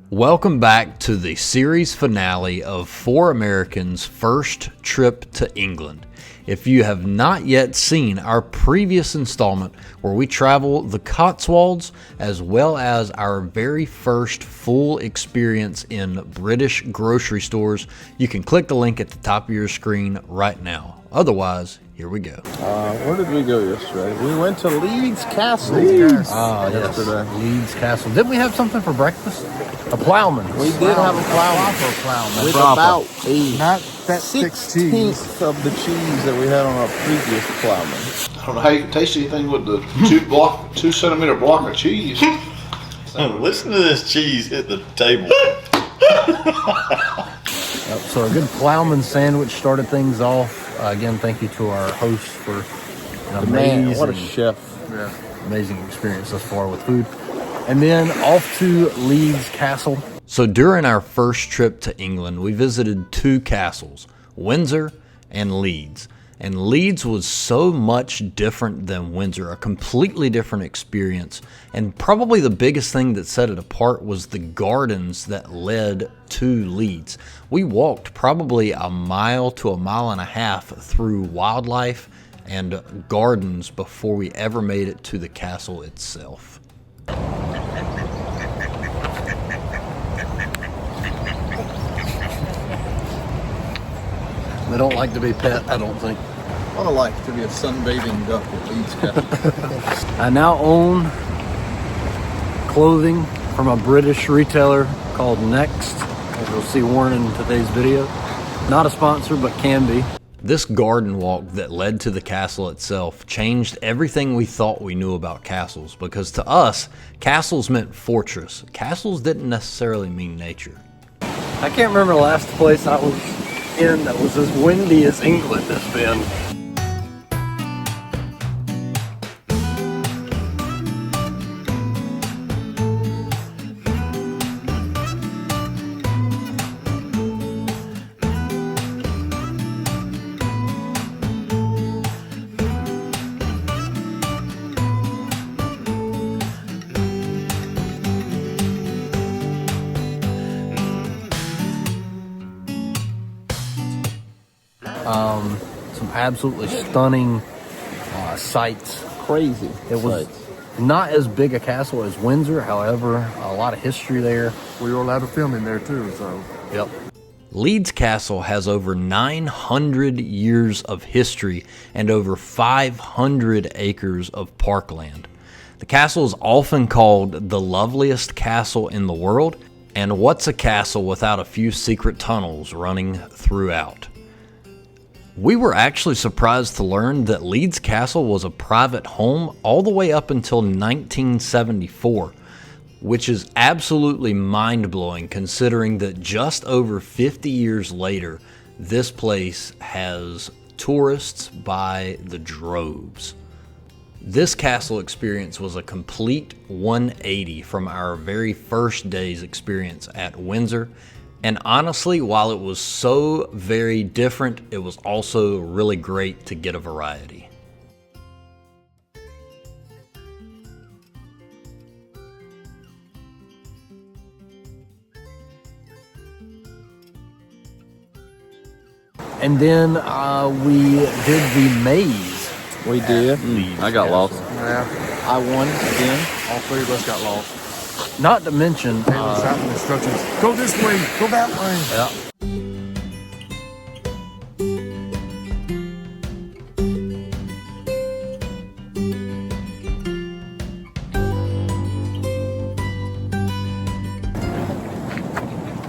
Welcome back to the series finale of Four Americans' First Trip to England. If you have not yet seen our previous installment where we travel the Cotswolds as well as our very first full experience in British grocery stores, you can click the link at the top of your screen right now. Otherwise, here we go. Where did we go yesterday? We went to Leeds Castle. Yes, Leeds Castle. Didn't we have something for breakfast? A ploughman. We did have a ploughman. With about a Not that 16th of the cheese that we had on our previous ploughman. I don't know how you can taste anything with the 2 centimeter block of cheese. Listen to this cheese hit the table. So a good ploughman sandwich started things off. Again, thank you to our host for an amazing, Man, what a chef. amazing experience thus far with food. And then off to Leeds Castle. So during our first trip to England, we visited two castles, Windsor and Leeds. And Leeds was so much different than Windsor, a completely different experience. And probably the biggest thing that set it apart was the gardens that led to Leeds. We walked probably a mile to a mile and a half through wildlife and gardens before we ever made it to the castle itself. They don't like to be pet, I don't think. What a life to be a sunbathing duck at Leeds Castle. I now own clothing from a British retailer called Next, as you'll see worn in today's video. Not a sponsor, but can be. This garden walk that led to the castle itself changed everything we thought we knew about castles, because to us, castles meant fortress. Castles didn't necessarily mean nature. I can't remember the last place I was in that was as windy as England has been. Some absolutely stunning sights. Crazy. It was not as big a castle as Windsor, however, a lot of history there. We were allowed to film in there too, so. Yep. Leeds Castle has over 900 years of history and over 500 acres of parkland. The castle is often called the loveliest castle in the world, and what's a castle without a few secret tunnels running throughout? We were actually surprised to learn that Leeds Castle was a private home all the way up until 1974, which is absolutely mind-blowing considering that just over 50 years later, this place has tourists by the droves. This castle experience was a complete 180 from our very first day's experience at Windsor. And honestly, while it was so very different, it was also really great to get a variety. And then we did the maze. We did. I got lost. Yeah, I won again. all three of us got lost. Not to mention, They was out in instructions. Go this way, go that way.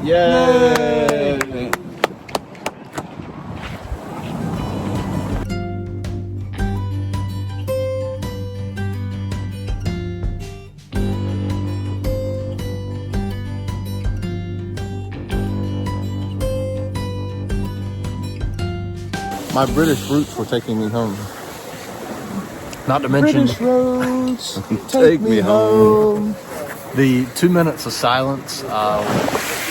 yeah, Yay! My British roots were taking me home. not to mention British roads, take me home. the 2 minutes of silence.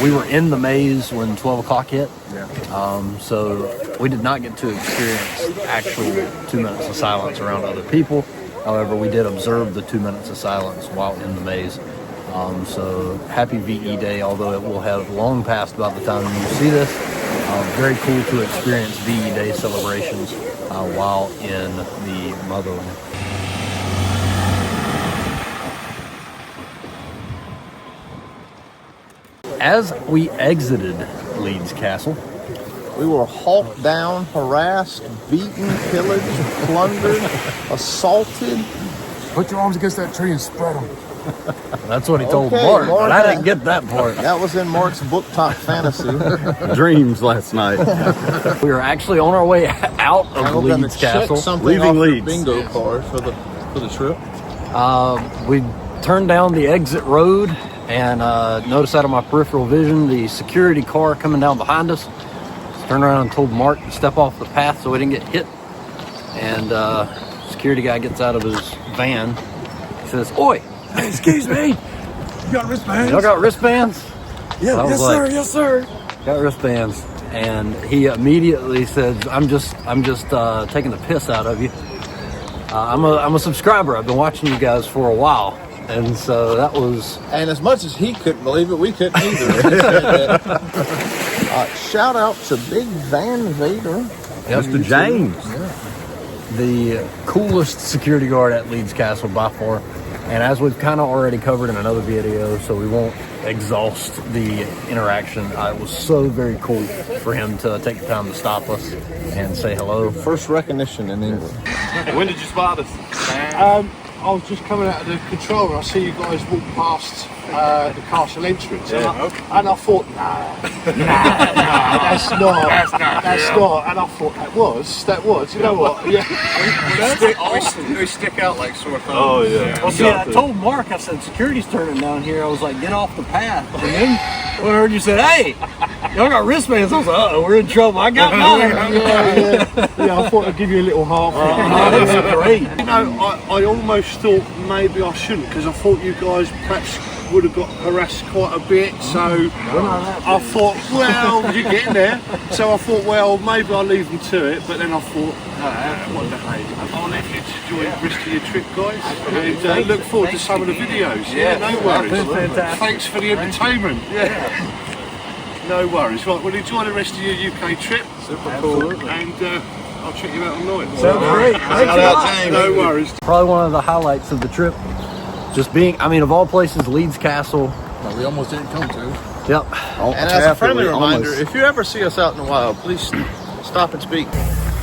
We were in the maze when 12 o'clock hit. Yeah. So we did not get to experience actual 2 minutes of silence around other people. However, we did observe the 2 minutes of silence while in the maze. So happy VE Day, although it will have long passed by the time you see this. Very cool to experience VE Day celebrations while in the motherland. As we exited Leeds Castle, we were hawked down, harassed, beaten, pillaged, plundered, assaulted. Put your arms against that tree and spread them. that's what he told Okay, Mark, Mark, but I didn't get that part. That was in Mark's book top fantasy. Dreams last night. We were actually on our way out of We're going Leeds to check Castle. something Leaving off your Leeds. bingo card for the trip. We turned down the exit road and noticed out of my peripheral vision the security car coming down behind us. Turned around and told Mark to step off the path so we didn't get hit. And security guy gets out of his van. He says, "Oi, Hey, excuse me. You got wristbands? y'all got wristbands?" Yeah, I was yes, like, sir. Yes, sir. "Got wristbands." And he immediately said, I'm just taking the piss out of you. I'm a subscriber. I've been watching you guys for a while." And so that was... And as much as he couldn't believe it, we couldn't either. Shout out to Big Van Vader. Mr. James. the coolest security guard at Leeds Castle by far. And as we've kind of already covered in another video, so we won't exhaust the interaction, it was so very cool for him to take the time to stop us and say hello. First recognition in England. When did you spot us? I was just coming out of the control and I see you guys walk past the castle entrance. And I thought, that's not. And I thought, that was. You know what? Yeah. We stick out like sore thumbs. Oh, yeah. Well, see, I told Mark, I said, security's turning down here. I was like, get off the path. And then when I heard you said, hey, y'all got wristbands, I was like, uh-oh, we're in trouble. I got mine. Yeah, I thought I'd give you a little half. That's great. You know, I almost thought maybe I shouldn't because I thought you guys perhaps would have got harassed quite a bit. So I thought, well, you're getting there. So I thought, well, maybe I'll leave them to it. But then I thought, what the heck? I'll let you enjoy the rest of your trip, guys. And look forward to some of the videos. Yeah, no worries. Fantastic. Thanks for the entertainment. Yeah. No worries. Right, well, enjoy the rest of your UK trip. Super cool. And I'll check you out online. Sounds great. Thanks a lot. No worries. Probably one of the highlights of the trip. Just being, I mean, of all places, Leeds Castle. No, we almost didn't come to. Yep. And as a friendly reminder, if you ever see us out in the wild, please stop and speak.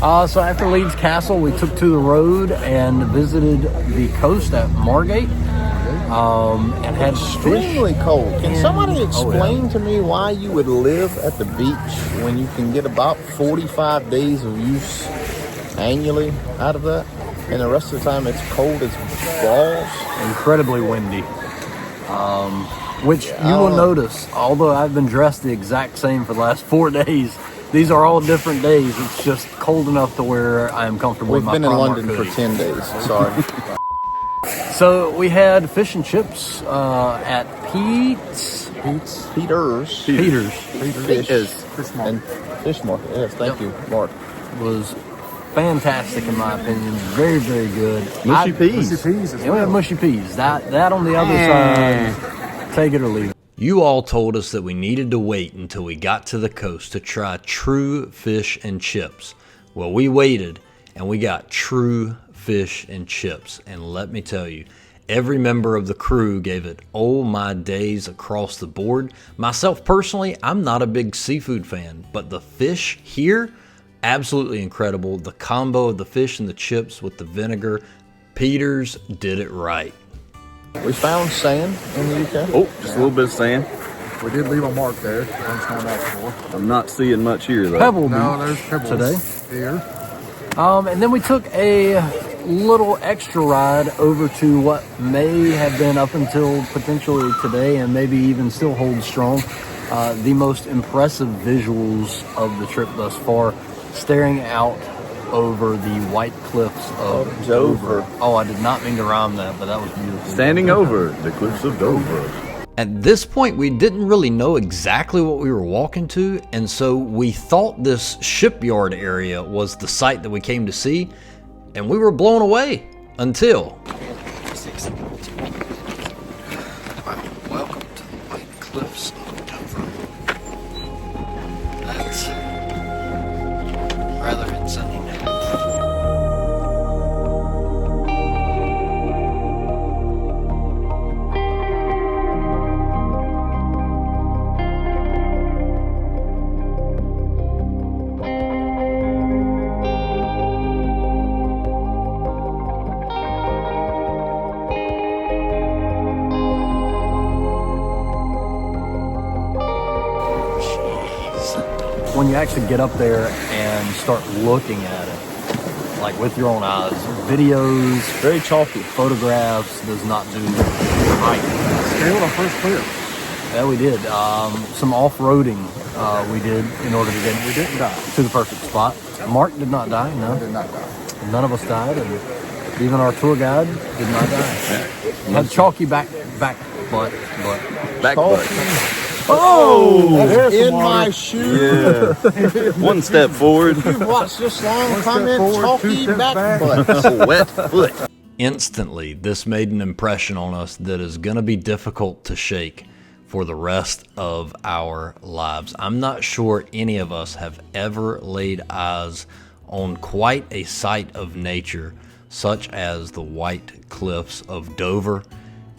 So after Leeds Castle, we took to the road and visited the coast at Margate. And had Extremely cold. Can somebody explain to me why you would live at the beach when you can get about 45 days of use annually out of that? And the rest of the time it's cold as balls? incredibly windy. Which you will notice, although I've been dressed the exact same for the last 4 days, these are all different days. It's just cold enough to where I am comfortable We've in my been in Primark London for hoodie. 10 days. Sorry. So we had fish and chips at Peter's. Fish and fish market. Yes, thank you, Mark. Was fantastic in my opinion. Very, very good. Mushy peas. Yeah, we have mushy peas. That on the other side, take it or leave it. You all told us that we needed to wait until we got to the coast to try true fish and chips. Well, we waited and we got true fish and chips. And let me tell you, every member of the crew gave it oh my days across the board. Myself personally, I'm not a big seafood fan, but the fish here, absolutely incredible. The combo of the fish and the chips with the vinegar, Peter's did it right. We found sand in the UK. Oh, just a little bit of sand. We did leave a mark there. I'm not seeing much here, though. Pebble No, Beach there's pebbles today. here. And then we took a little extra ride over to what may have been up until potentially today and maybe even still holds strong, the most impressive visuals of the trip thus far, staring out over the white cliffs of Dover. Oh, I did not mean to rhyme that, but that was beautiful. Standing over the cliffs of Dover. At this point, we didn't really know exactly what we were walking to, and so we thought this shipyard area was the site that we came to see, and we were blown away until... cliffs of Dover. That's rather concerning. When you actually get up there and start looking at it, like with your own eyes, videos, very chalky, photographs does not do right. Scaled our first cliff. Yeah, we did. Some off-roading we did in order to get We didn't die. to the perfect spot. Mark did not die, We no. did not die. None of us died, and even our tour guide did not die. Had chalky back butt. Back butt. Oh! In my shoe. Yeah. One step forward. You've watched this long, One step comment forward, two chalky steps back back. butt. Wet foot. Instantly, this made an impression on us that is going to be difficult to shake for the rest of our lives. I'm not sure any of us have ever laid eyes on quite a sight of nature such as the white cliffs of Dover,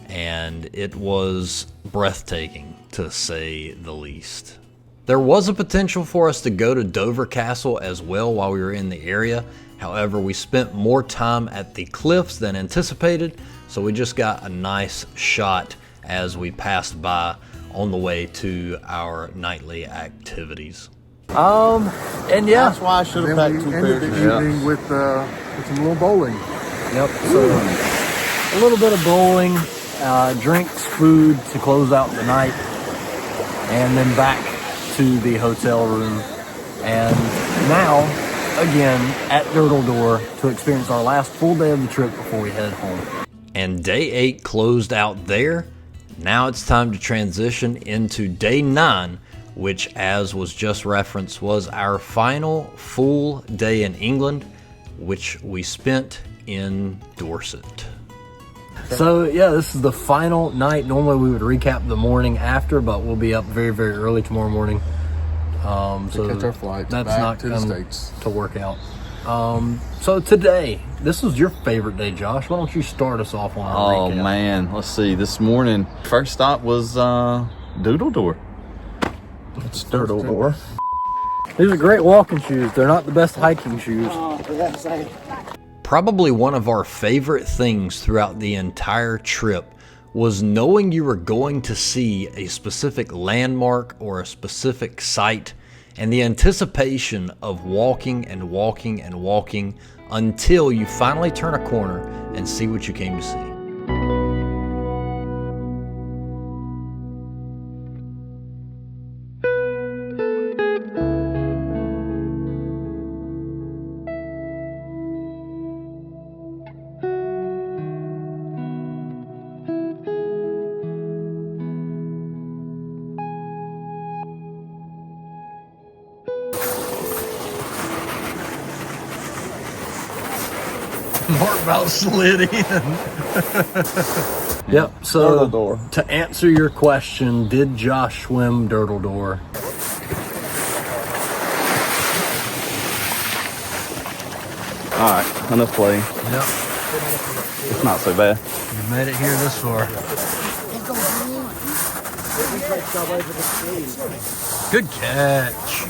and it was breathtaking to say the least. There was a potential for us to go to Dover Castle as well while we were in the area. However, we spent more time at the cliffs than anticipated, so we just got a nice shot as we passed by on the way to our nightly activities. And yeah, That's why I should have Then packed we two ended pairs. the evening with some little bowling. yep. So a little bit of bowling, drinks, food to close out the night, and then back to the hotel room. And now, again, at Durdle Door to experience our last full day of the trip before we head home. And day 8 closed out there. Now it's time to transition into day 9, which, as was just referenced, was our final full day in England, which we spent in Dorset. So yeah, this is the final night. Normally we would recap the morning after, but we'll be up very, very early tomorrow morning. So catch our flights that's back not to the going States. to work out. So today, this was your favorite day, Josh. Why don't you start us off on our Oh recap? man, let's see. This morning, first stop was Durdle Door. It's Durdle Door. These are great walking shoes. They're not the best hiking shoes. Probably one of our favorite things throughout the entire trip was knowing you were going to see a specific landmark or a specific site, and the anticipation of walking and walking and walking until you finally turn a corner and see what you came to see. Mark about slid in. Yep, so Durdle Door. to answer your question, did Josh swim Durdle Door? Alright, enough play. Yep, It's not so bad. you made it here this far. Good catch.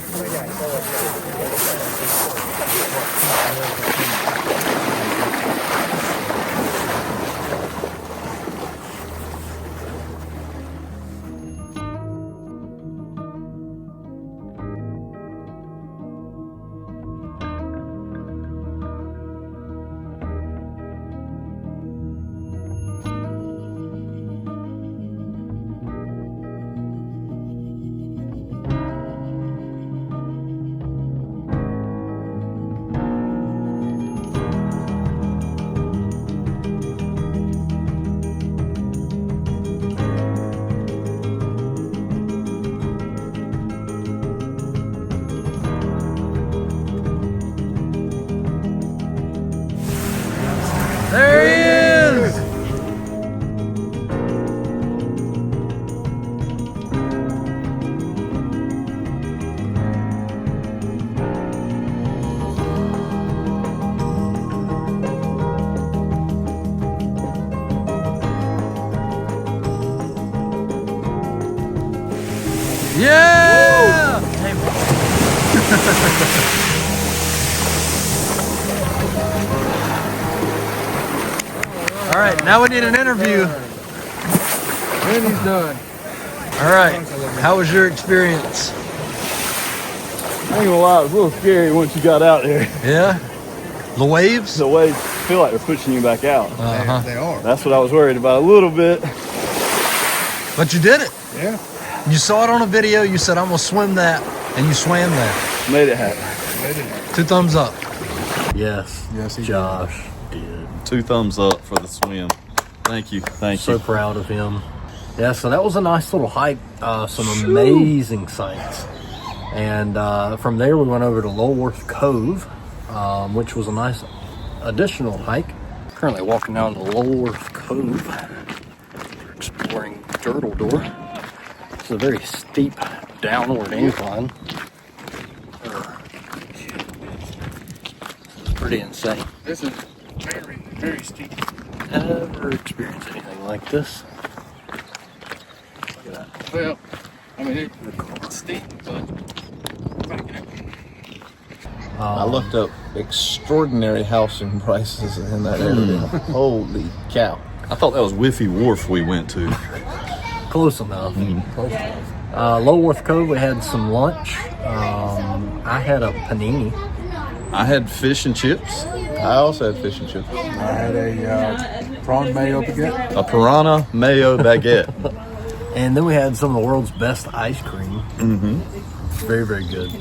Yeah! All right, now we need an interview. And he's done. All right, how was your experience? I ain't gonna lie, it was a little scary once you got out there. Yeah? The waves? The waves feel like they're pushing you back out. Uh-huh. They are. That's what I was worried about a little bit. But you did it. Yeah. You saw it on a video. You said, I'm going to swim that. And you swam that. Made it happen. 2 thumbs up. Yes. Yes, he Josh did. 2 thumbs up for the swim. Thank you. Thank So you. proud of him. Yeah, so that was a nice little hike. Some amazing sights. And from there, we went over to Lulworth Cove, which was a nice additional hike. Currently walking down the Lulworth Cove, exploring Durdle Door. It's a very steep downward incline. It's pretty insane. This is very, very steep. Never experienced anything like this. Look at that. Well, I mean, it's steep, but I looked up extraordinary housing prices in that area. Holy cow. I thought that was Whiffy Wharf we went to. Close enough. Close enough. Lulworth Cove, we had some lunch. I had a panini. I had fish and chips, I also had fish and chips. I had a prawn mayo baguette. a piranha mayo baguette. And then we had some of the world's best ice cream. Mm-hmm. Very, very good.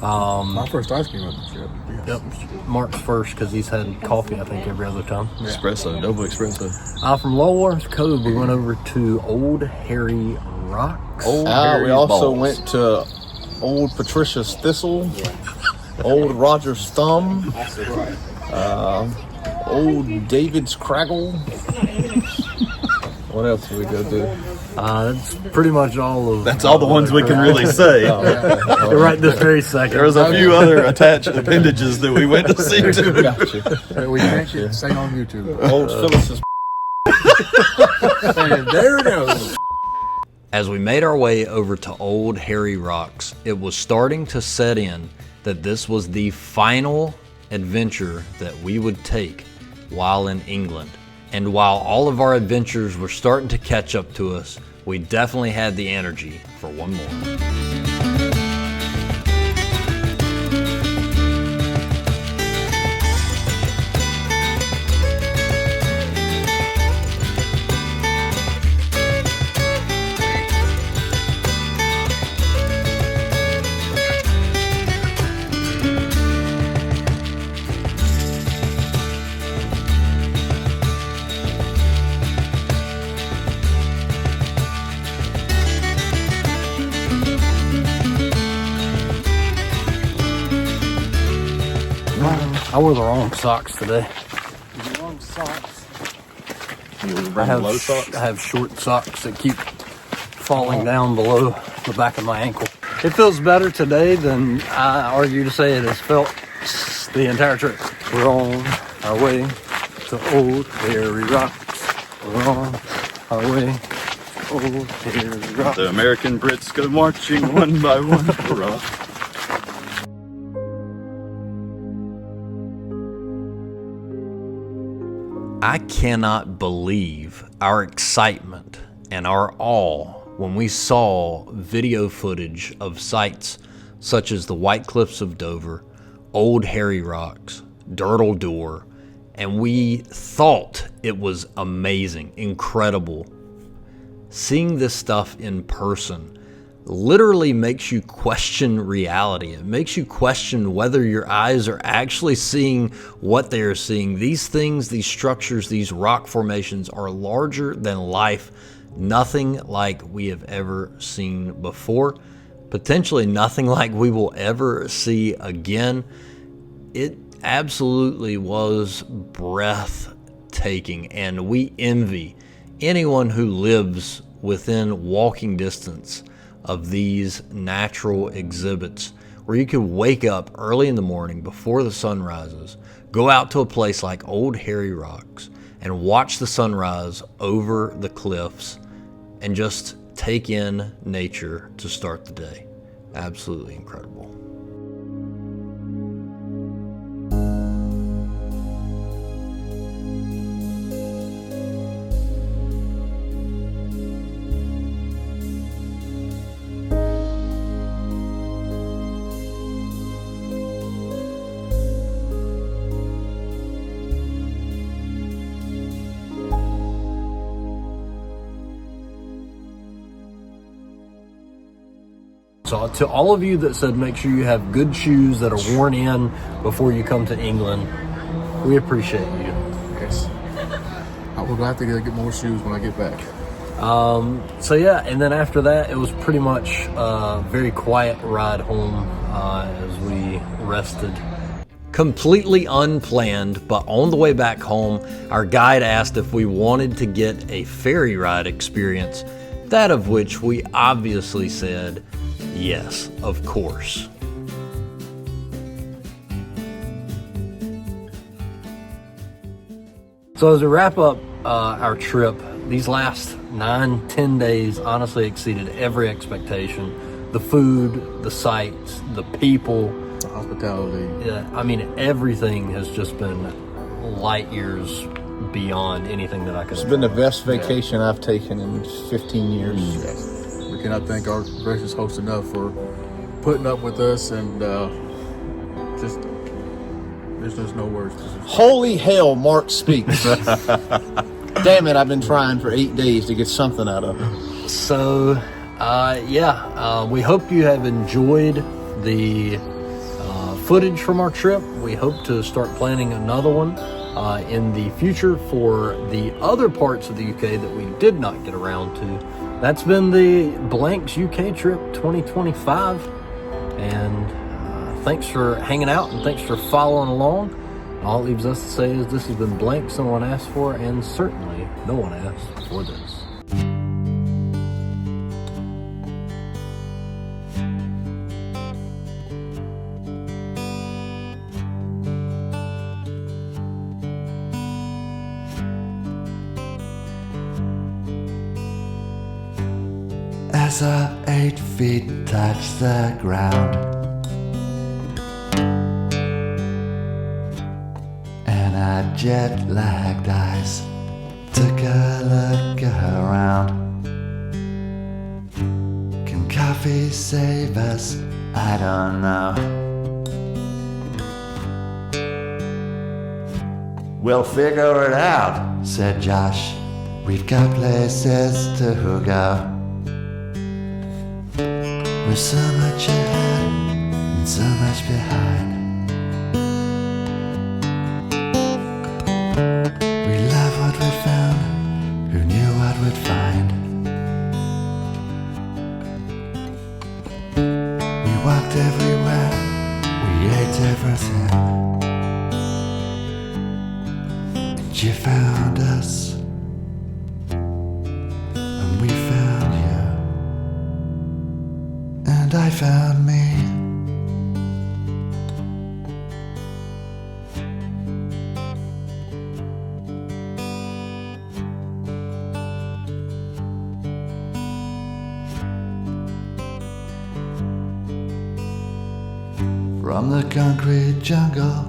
My first ice cream was the trip. Yep. Mark's first because he's had coffee, I think, every other time. Espresso, double espresso. From Lulworth Cove, we went over to Old Hairy Rocks. We Harry's also balls. went to Old Patricia's Thistle, Old Roger's Thumb, Old David's Craggle. What else did we go do? That's pretty much all of. That's all the ones we can really say. Right this very second. There was a few other attached appendages that we went to see too. Gotcha. We can't stay on YouTube. Old Phyllis's. There it goes. As we made our way over to Old Hairy Rocks, it was starting to set in that this was the final adventure that we would take while in England. And while all of our adventures were starting to catch up to us, we definitely had the energy for one more. I wore the wrong socks today. Long socks. I have short socks that keep falling down below the back of my ankle. It feels better today than I argue to say it has felt the entire trip. We're on our way to Old Hairy Rocks. We're on our way to Old Hairy Rocks. The American Brits go marching one by one. Hurrah. I cannot believe our excitement and our awe when we saw video footage of sites such as the White Cliffs of Dover, Old Hairy Rocks, Durdle Door, and we thought it was amazing, incredible. Seeing this stuff in person literally makes you question reality. It makes you question whether your eyes are actually seeing what they are seeing. These things, these structures, these rock formations are larger than life. Nothing like we have ever seen before. Potentially nothing like we will ever see again. It absolutely was breathtaking, and we envy anyone who lives within walking distance of these natural exhibits where you could wake up early in the morning before the sun rises, go out to a place like Old Hairy Rocks and watch the sunrise over the cliffs and just take in nature to start the day. Absolutely incredible. So to all of you that said make sure you have good shoes that are worn in before you come to England, we appreciate you. Yes. I will have to get more shoes when I get back. So yeah, and then after that, it was pretty much a very quiet ride home as we rested. Completely unplanned, but on the way back home, our guide asked if we wanted to get a ferry ride experience, that of which we obviously said, yes, of course. So as we wrap up our trip, these last 9-10 days honestly exceeded every expectation. The food, the sights, the people, The hospitality. yeah, I mean, everything has just been light years beyond anything that I could It's have. been the best vacation I've taken in 15 years. We cannot thank our gracious host enough for putting up with us, and just there's just no words. Holy hell, Mark speaks. Damn it, I've been trying for 8 days to get something out of it. So, we hope you have enjoyed the footage from our trip. We hope to start planning another one in the future for the other parts of the UK that we did not get around to. That's been the Blanks UK trip 2025. And thanks for hanging out and thanks for following along. All it leaves us to say is this has been Blanks no one asked for, and certainly no one asked for this. As our 8 feet touch the ground, and our jet-lagged eyes took a look around. Can coffee save us? I don't know. We'll figure it out, said Josh. We've got places to go. We're so much ahead and so much behind. We love what we found, who knew what we'd find. We walked everywhere, we ate everything. And you found us, and we found you. And I found me. From the concrete jungle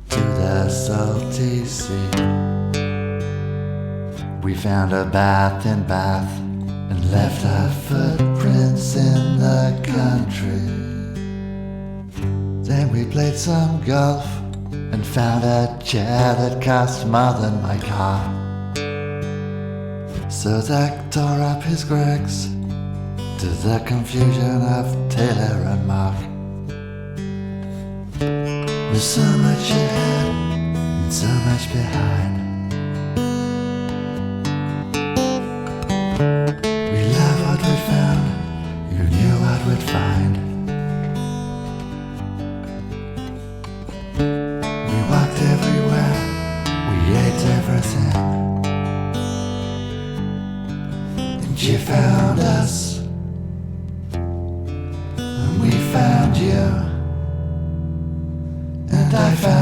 to the salty sea, we found a bath in Bath and left our footprints in the country. Then we played some golf and found a chair that cost more than my car. So Zack tore up his Gregs to the confusion of Taylor and Mark. There's so much ahead and so much behind. We love what we found, you knew what we'd find. We walked everywhere, we ate everything. And you found us, and we found you. And I found